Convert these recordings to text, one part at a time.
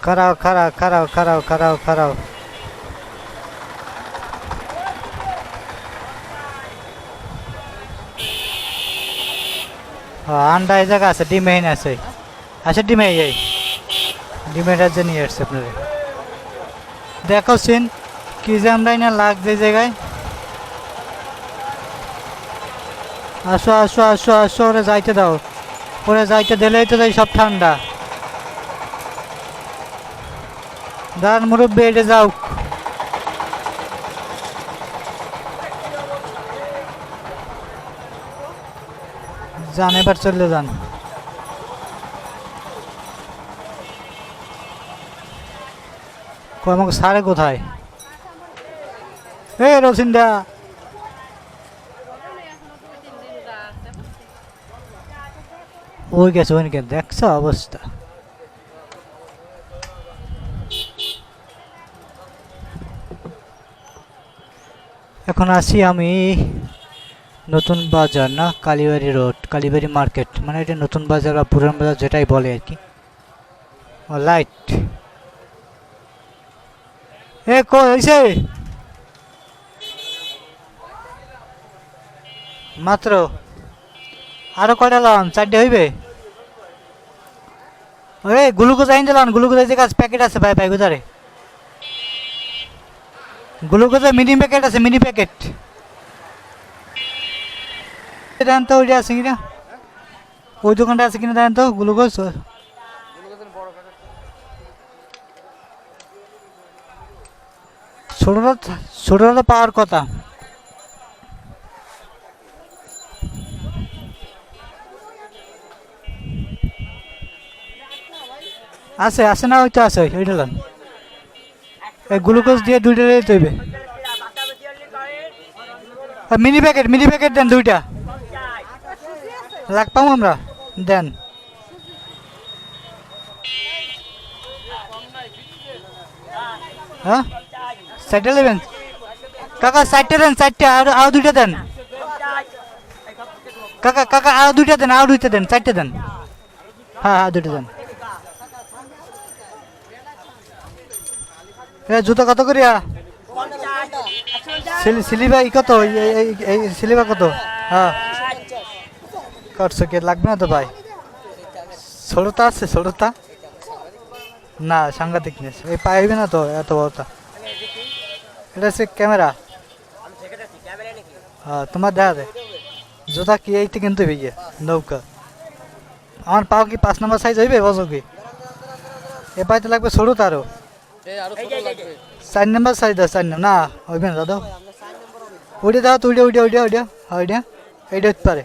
খারাও খারাও খারাও খারাও খারাও খারাও। আন্ডা এই জায়গা আছে, ডিম এখানে আছে। আচ্ছা ডিমে এই ডিমের রাজ্যে নিয়ে আসছে আপনারা। দেখো সিন কি যে আমরা না লাগছে জায়গায়। আসো আসো আসো আসো, ওরে যাইতে দাও, ওরে যাইতে দিলেই তো যাই সব ঠান্ডা। দাঁড়ান মুরব্বী, এটা যাও। যান এবার চলে যান। আমাকে সারে কোথায়? এ রসিন্দা, ওই গেছে ওই গেছে, দেখছো অবস্থা। এখন আসি আমি নতুন বাজার, না কালীবাড়ি রোড, কালীবাড়ি মার্কেট, মানে এটা নতুন বাজার বা পুরান বাজার যেটাই বলে আর কি। ও লাইট এ কইছে মাত্র আরো কয়টা লাম, 4টে হইবে। ওই গ্লুকোজ আইন দিলাম, গ্লুকোজ এই কাজ প্যাকেট আছে ভাই, ভাই কোথারে গ্লুকোজের মিনি প্যাকেট আছে, মিনি প্যাকেট দেন তো। ওইটা আছে কিনা, ওই দোকানটা আছে কিনা দেন তো গ্লুকোজ। ছোটটা ছোটটা তো পাওয়ার কথা। আছে আছে না, ওইটা আছে, ওইটা লান। এই গ্লুকোজ দিয়ে 2টা দিতে হইবে। মিনি প্যাকেট দেন 2টা, লাগ পাবো আমরা, দেন। হ্যাঁ 4টে নেবেন কাকা, 4টে দেন, 4টে, আরো 2টা দেন কাকা, কাকা আরো 2টা দেন, আরো 2টা দেন, 4টে দেন। হ্যাঁ হ্যাঁ 2টা দেন। জুতো কত করিয়া? সিলিভার কত? এই সিলিভার কত? হ্যাঁ করছো কে, লাগবে না তো ভাই। ষোলোটা আছে, ষোলোটা না সাংঘাতিক নেই, এই পাইবে না তো এত বড়টা। এটা হচ্ছে ক্যামেরা। হ্যাঁ তোমার দেখা যায় জুতা কি এইতে কিনতে হবে গিয়ে নৌকা। আমার পাও কি 5 নম্বর সাইজ হইবে বলো কি? এ পাইতে লাগবে ষোলোটা, আরো 4 নম্বর সাইজ দাও, 4 নম্বর না হইবে না দাদা। ওইটা দাও তো, ওইটা ওইটা ওইটা ওইটা ওইটা এইটা হতে পারে।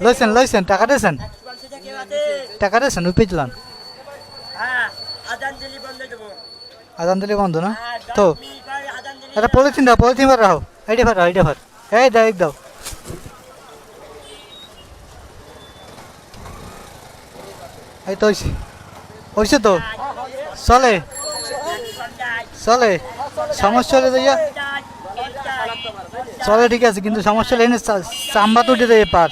লইছেন লইছেন, টাকা দিয়েছেন, টাকা দিয়েছেন, উঠে দিলাম। আদান দিলে বন্ধ না তো, এটা পলিথিন দাও, পলিথিন ভার রাখো, এইটা ভার, এইটা ভার, এই দাও এক দাও। এই তো হইছে তো, চলে চলে, সমস্যা হলে যাইয়া চলে, ঠিক আছে, কিন্তু সমস্যা হলে এনে চাম্বা তো উঠে দেয় পার।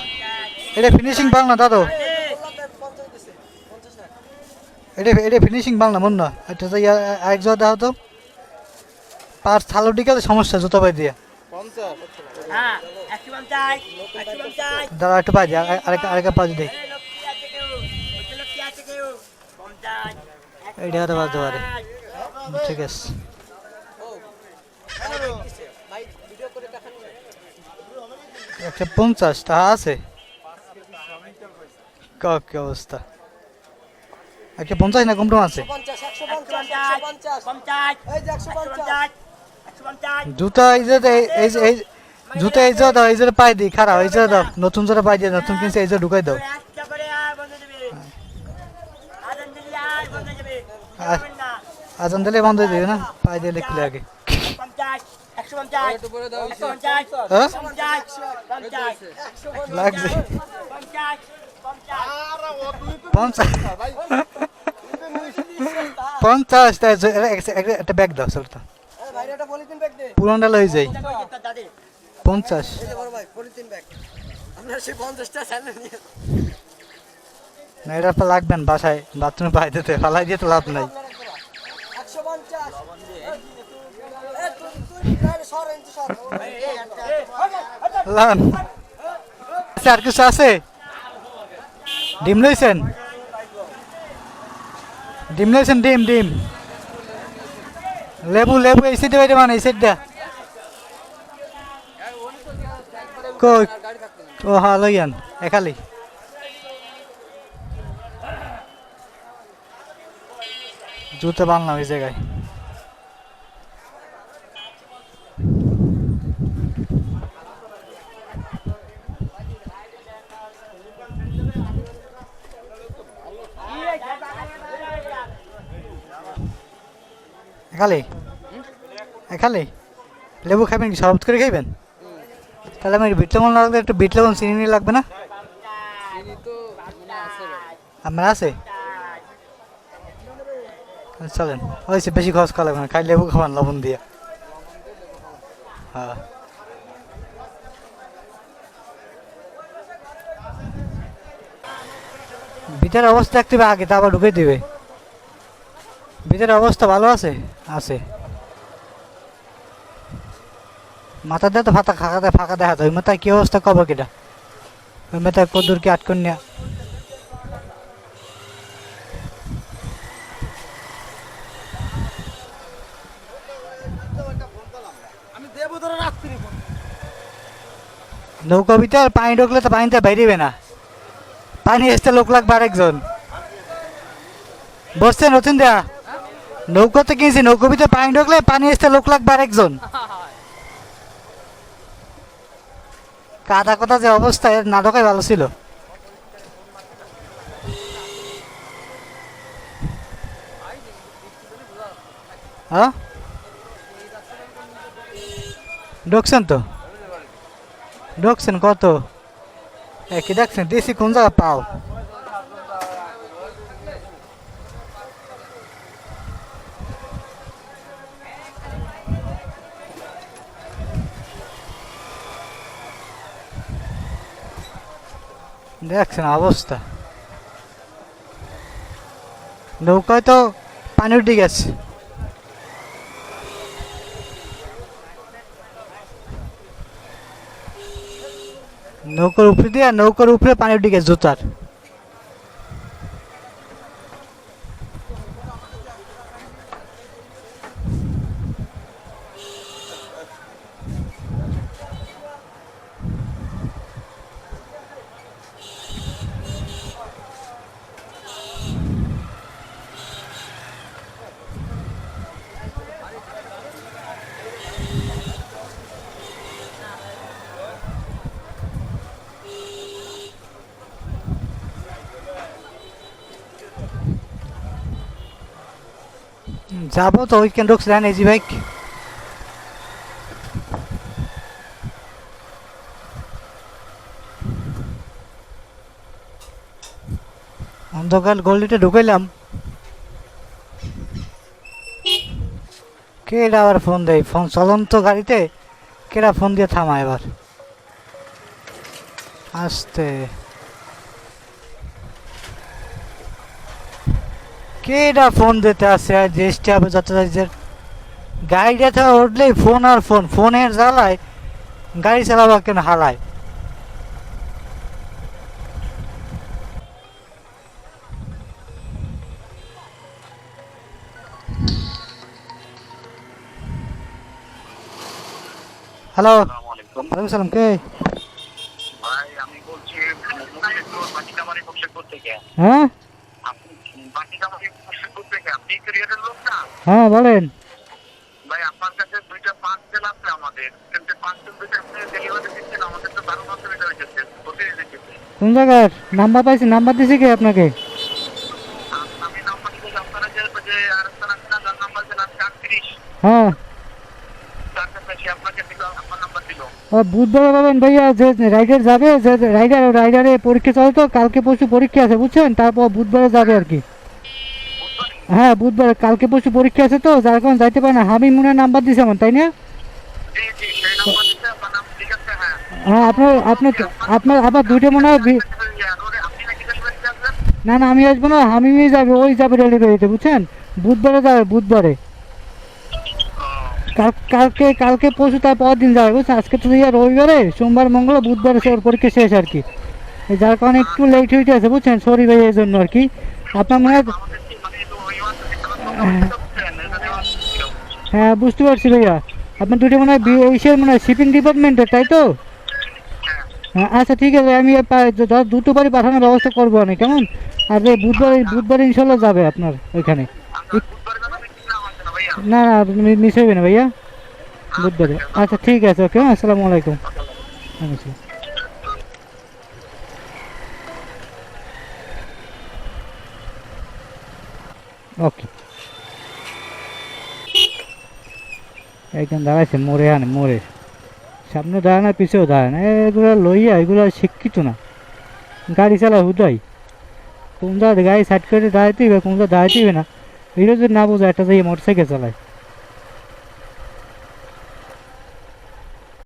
এটা ফিনিশিং পাল না দাদু, এটা ফিনিশিং পাল না মন না, এটা তো আরেক জোড়া দাও তো পার, থালো টিকালে সমস্যা জুতো পাই দিয়ে। দাদা একটু পাই দিয়ে, আরেকটা পাঁচ দিই, এইটা হতে বাজতে পারে, ঠিক আছে। একটা 50 টাকা আছে, কি অবস্থা? একটা 50 না কম আছে? জুতা এই যে জুতা এই যে দাও, এই যে পাই দিই খারাপ, এই যে দাও, নতুন জোড়া পাই দিয়ে, নতুন কিনছে এই যে ঢুকাই দাও। আজান দিলে বন্ধ হয়ে যাবে না, পাই দিয়ে লিখলে আগে। লাগছে 50 একটা ব্যাগ দাও চলতা, পুরোটা লই যাই 50। এটা তো লাগবেন বাসায় বাথরুমে পাই দিতে, ফালাই দিয়ে তো লাভ নাই। লান আর কিছু আছে? ডিম লইছেন? ডিম লইছেন? ডিম ডিম লেবু লেবু এই সাইডে বাইরে মানে এই সাইডটা কই? ও হ্যাঁ লইয়ান একালি। জুতো বানলাম এই জায়গায়। একালি একালি লেবু খাবেন কি? শরবত করে খাইবেন? তাহলে আমার বিট লবণ লাগবে, একটু বিট লবণ চিনি নিয়ে লাগবে না? আমার আছে, চলেন। ওইসে বেশি খরচ করা লাগবে না, খাই লেবু খাওয়ান লবণ দিয়ে। হ্যাঁ ভিতরের অবস্থা দেখতে হবে আগে, তারপর ঢুকে দিবে। ভিতরের অবস্থা ভালো আছে? আছে। মাথা দিয়ে তো ফাঁকা ফাঁকা দেখা যায়, ওই মাথায় কি অবস্থা কব কিটা? ওই মাথায় কদুর কি আটকন নিয়া নৌকা ভিতর পানি ঢুকলে তো পানিতে বেরিবে না, পানি এসতে লোক লাগবে আরেকজন। বসছে নতুন দেয়া নৌকাতে কিনছি, নৌকা ভিতরে পানি ঢুকলে পানি এসতে লোক লাগবে আরেকজন। কাদা কথা যে অবস্থা, এর না ঢোকাই ভালো ছিল। হ্যাঁ ঢুকছেন তো, ঢুকছেন কত কি দেখছেন? দেশি কোন জায়গা পাও? দেখছেন অবস্থা, নৌকায় তো পানি উঠে গেছে। নৌকার উপরে দিয়ে, নৌকার উপরে পানি উঠে গেছে জুতার। যাবো তো ওইখানে ঢুকছিলেন এই জি বাইক। অন্ধকার গলিতে ঢুকাইলাম, কেডা আবার ফোন দেয়? ফোন চলন্ত গাড়িতে কেডা ফোন দিয়ে থামায় এবার? আসতে কেডা ফোন দিতে আসে? আর জ্যেষ্ঠ হবে যত গাড়িটা উঠলেই ফোন আর ফোন, ফোনের জ্বালায় গাড়ি চালাবা কেন হালায়। হ্যালো ওয়ালাইকুম সালাম, কে? ভাই আমি বলছি বাটিকামারি বক্সের থেকে। হ্যাঁ বাটিকামারি বক্সের থেকে আপনি ক্রিয়েটের লোক না? হ্যাঁ বলেন। ভাই আপনার কাছে দুইটা পার্সেল আছে আমাদের, কিন্তু পার্সেল দুইটা আপনি ডেলিভারি দিচ্ছেন, আমাদের তো 12 মাস হয়ে গেছে প্রতিদিন দিচ্ছেন। কোন জায়গার নাম্বার পাইছি? নাম্বার দিছে কে আপনাকে? আমি নাম্বার দিচ্ছি আপনারা যে আরেকটা নাম্বার নাম্বার দিলেন 38। হ্যাঁ তার কাছে আপনাকে দিল, আপনার নাম্বার দিল। বুধবারে পাবেন ভাইয়া, যে রাইডার যাবে, যে রাইডারে পরীক্ষা চলে তো, কালকে পরশু পরীক্ষা আছে বুঝছেন, তারপর বুধবারে যাবে আর কি। হ্যাঁ বুধবারে, কালকে পরশু পরীক্ষা আছে তো, যার কারণে যাইতে পারে না। হাবিব মুনের নাম্বার দিছে আমার, তাই না? জি জি সেই নাম্বার দিতে আপনার নাম ঠিক আছে। হ্যাঁ হ্যাঁ আপনার আপনার আপনার আবার দুইটা মনে হয় আপনি নাকি ডেলিভারি দিতে আসবেন? না না আমি আসবো না, হামিমই যাবে, ওই যাবে ডেলিভারিতে, বুঝছেন? বুধবারে যাবে, বুধবারে। কালকে কালকে পরশু তার পরের দিন যাবে, বুঝছেন? আজকে তো ইয়া রবিবারে, সোমবার মঙ্গল বুধবারে সে ওর পরীক্ষা শেষ আর কি। যার কারণে একটু লেট হইতে আছে, বুঝছেন? সরি ভাই এই জন্য আর কি। আপনার মনে হয় আমাদের কি মানে একটু ওই মাসে খেলাধুলা করছেন, এটা নেওয়া ছিল। হ্যাঁ বুঝতে পারছি ভাইয়া। আপনার দুটো মনে হয় ইসের মনে হয় শিপিং ডিপার্টমেন্টের, তাই তো? হ্যাঁ হ্যাঁ আচ্ছা ঠিক আছে, আমি দ্রুত বাড়ি পাঠানোর ব্যবস্থা করবো অনেক, কেমন? আর এই বুধবার বুধবার ইনশাল্লাহ যাবে আপনার ওইখানে। আমরা বুধবার বেলা কি নাম আছে না ভাইয়া? না না মিস হইবে না ভাইয়া, বুধবারে। আচ্ছা ঠিক আছে, ওকে, আসসালামু আলাইকুম। আচ্ছা। ওকে, একজন দাঁড়াইছে মোড়ে, আনে মোড়ে, সামনে দাঁড়ায় না, পিছেও দাঁড়ায় না, এগুলো লইয়া এগুলো শিক্ষিত না, গাড়ি চালায় হুদাই। কোন দাঁড়াতে গাড়ি সাইড করে দাঁড়াইতে হবে, কোন দাঁড়াইতে হবে না, এগুলো যদি না বোঝা একটা যাই মোটর সাইকেল চালায়।